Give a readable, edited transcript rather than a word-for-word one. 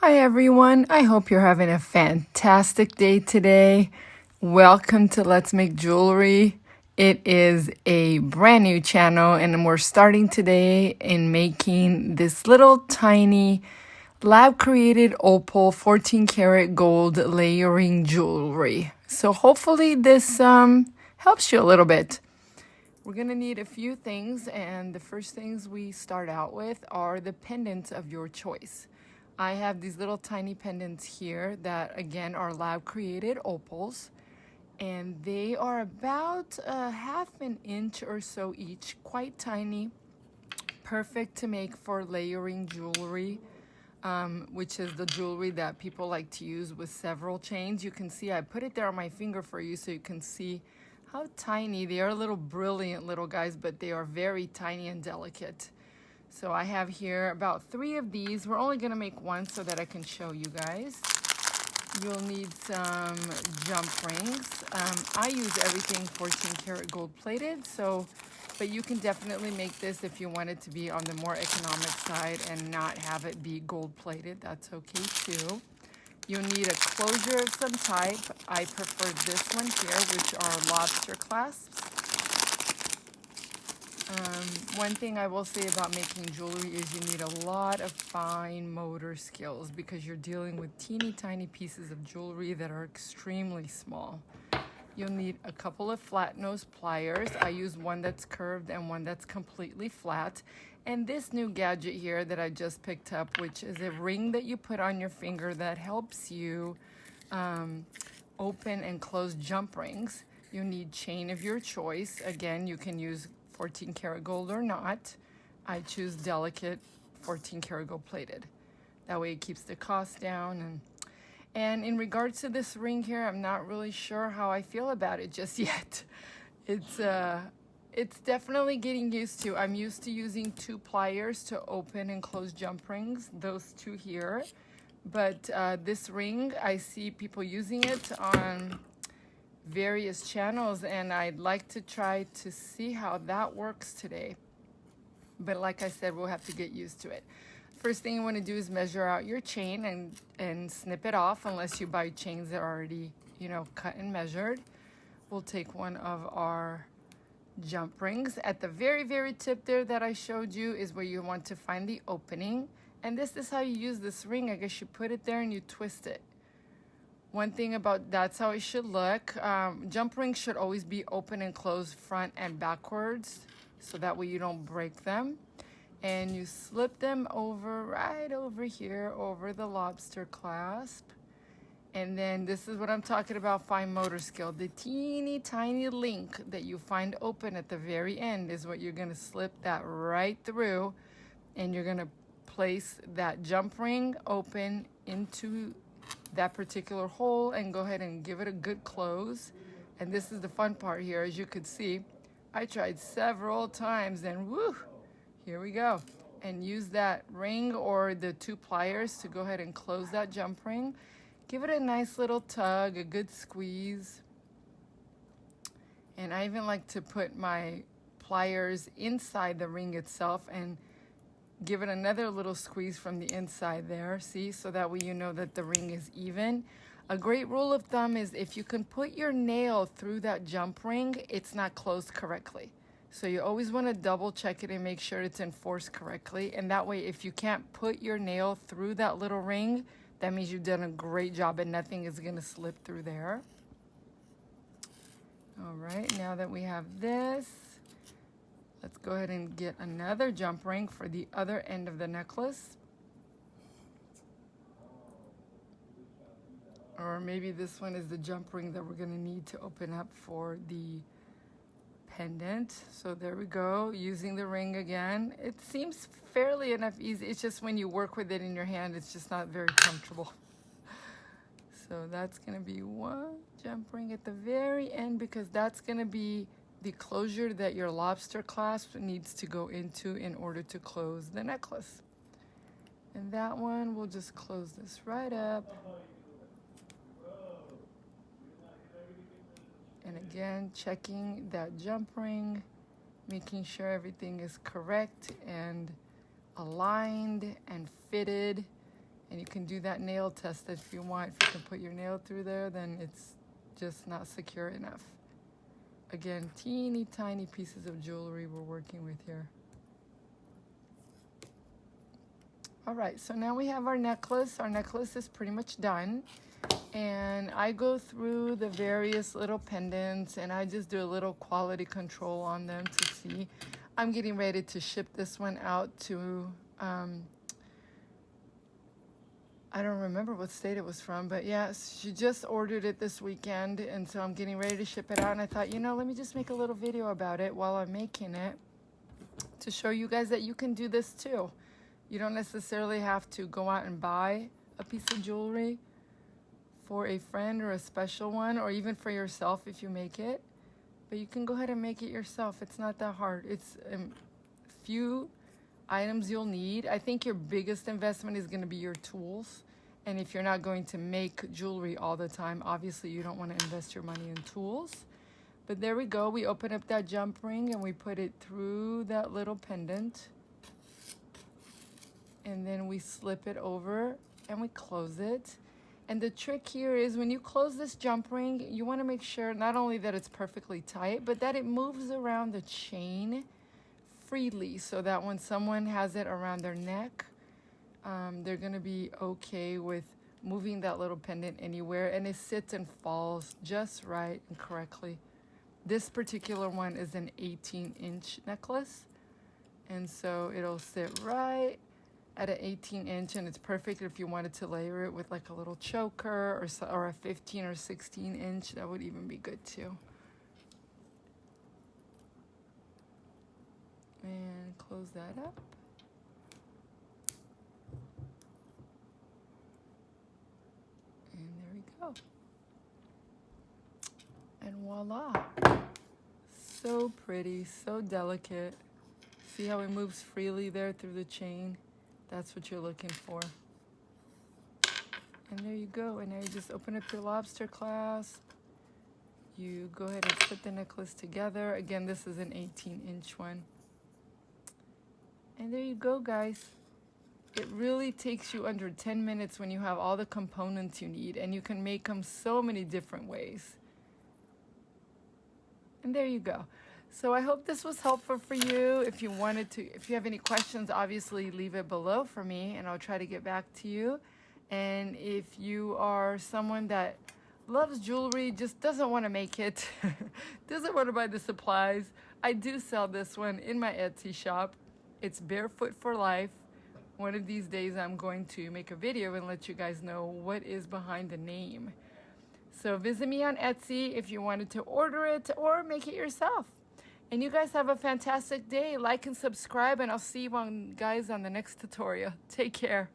Hi everyone, I hope you're having a fantastic day today. Welcome to Let's Make Jewelry. It is a brand new channel and we're starting today in making this little tiny lab created opal 14 karat gold layering jewelry. So hopefully this helps you a little bit. We're going to need a few things, and the first things we start out with are the pendants of your choice. I have these little tiny pendants here that again are lab created opals, and they are about a half an inch or so each, quite tiny, perfect to make for layering jewelry, which is the jewelry that people like to use with several chains. You can see I put it there on my finger for you so you can see how tiny they are. Little brilliant little guys, but they are very tiny and delicate. So I have here about 3 of these. We're only going to make one so that I can show you guys. You'll need some jump rings. I use everything 14 karat gold plated, but you can definitely make this if you want it to be on the more economic side and not have it be gold plated. That's okay too. You'll need a closure of some type. I prefer this one here, which are lobster clasps. One thing I will say about making jewelry is you need a lot of fine motor skills because you're dealing with teeny tiny pieces of jewelry that are extremely small. You'll need a couple of flat nose pliers. I use one that's curved and one that's completely flat. And this new gadget here that I just picked up, which is a ring that you put on your finger that helps you open and close jump rings. You need chain of your choice. Again, you can use 14 karat gold or not. I choose delicate 14 karat gold plated. That way it keeps the cost down. And in regards to this ring here, I'm not really sure how I feel about it just yet. It's definitely getting used to. I'm used to using 2 pliers to open and close jump rings, those 2 here. But this ring, I see people using it on various channels, and I'd like to try to see how that works today. But like I said, we'll have to get used to it. First thing you want to do is measure out your chain and snip it off, unless you buy chains that are already, cut and measured. We'll take one of our jump rings. At the very, very tip there that I showed you is where you want to find the opening. And this is how you use this ring. I guess you put it there and you twist it. One thing about that's how it should look. Jump rings should always be open and closed front and backwards, so that way you don't break them. And you slip them over right over here over the lobster clasp. And then this is what I'm talking about, fine motor skill. The teeny tiny link that you find open at the very end is what you're going to slip that right through, and you're going to place that jump ring open into that particular hole and go ahead and give it a good close. And this is the fun part here. As you could see, I tried several times and woo, here we go. And use that ring or the 2 pliers to go ahead and close that jump ring. Give it a nice little tug, a good squeeze. And I even like to put my pliers inside the ring itself and give it another little squeeze from the inside there, see? So that way you know that the ring is even. A great rule of thumb is if you can put your nail through that jump ring, it's not closed correctly. So you always want to double check it and make sure it's enforced correctly. And that way, if you can't put your nail through that little ring, that means you've done a great job and nothing is going to slip through there. All right, now that we have this, let's go ahead and get another jump ring for the other end of the necklace. Or maybe this one is the jump ring that we're going to need to open up for the pendant. So there we go, using the ring again. It seems fairly enough easy. It's just when you work with it in your hand, it's just not very comfortable. So that's going to be one jump ring at the very end, because that's going to be the closure that your lobster clasp needs to go into in order to close the necklace. And that one, we'll just close this right up. And again, checking that jump ring, making sure everything is correct and aligned and fitted. And you can do that nail test if you want. If you can put your nail through there, then it's just not secure enough. Again, teeny tiny pieces of jewelry we're working with here. All right, so now we have our necklace. Our necklace is pretty much done. And I go through the various little pendants and I just do a little quality control on them to see. I'm getting ready to ship this one out to, I don't remember what state it was from, but yeah, she just ordered it this weekend, and so I'm getting ready to ship it out. And I thought, you know, let me just make a little video about it while I'm making it to show you guys that you can do this too. You don't necessarily have to go out and buy a piece of jewelry for a friend or a special one, or even for yourself if you make it. But you can go ahead and make it yourself. It's not that hard. It's a few items you'll need. I think your biggest investment is going to be your tools. And if you're not going to make jewelry all the time, obviously you don't want to invest your money in tools. But there we go. We open up that jump ring and we put it through that little pendant. And then we slip it over and we close it. And the trick here is when you close this jump ring, you want to make sure not only that it's perfectly tight, but that it moves around the chain freely, so that when someone has it around their neck, they're going to be okay with moving that little pendant anywhere, and it sits and falls just right and correctly. This particular one is an 18-inch necklace, and so it'll sit right at an 18-inch, and it's perfect if you wanted to layer it with like a little choker or a 15 or 16-inch. That would even be good too. And close that up. And there we go. And voila. So pretty, so delicate. See how it moves freely there through the chain? That's what you're looking for. And there you go. And now you just open up your lobster clasp. You go ahead and put the necklace together. Again, this is an 18-inch one. And there you go, guys. It really takes you under 10 minutes when you have all the components you need, and you can make them so many different ways. And there you go. So I hope this was helpful for you. If you have any questions, obviously leave it below for me and I'll try to get back to you. And if you are someone that loves jewelry, just doesn't want to make it, doesn't want to buy the supplies, I do sell this one in my Etsy shop. It's Barefoot for Life. One of these days I'm going to make a video and let you guys know what is behind the name. So visit me on Etsy if you wanted to order it or make it yourself. And you guys have a fantastic day. Like and subscribe, and I'll see you guys on the next tutorial. Take care.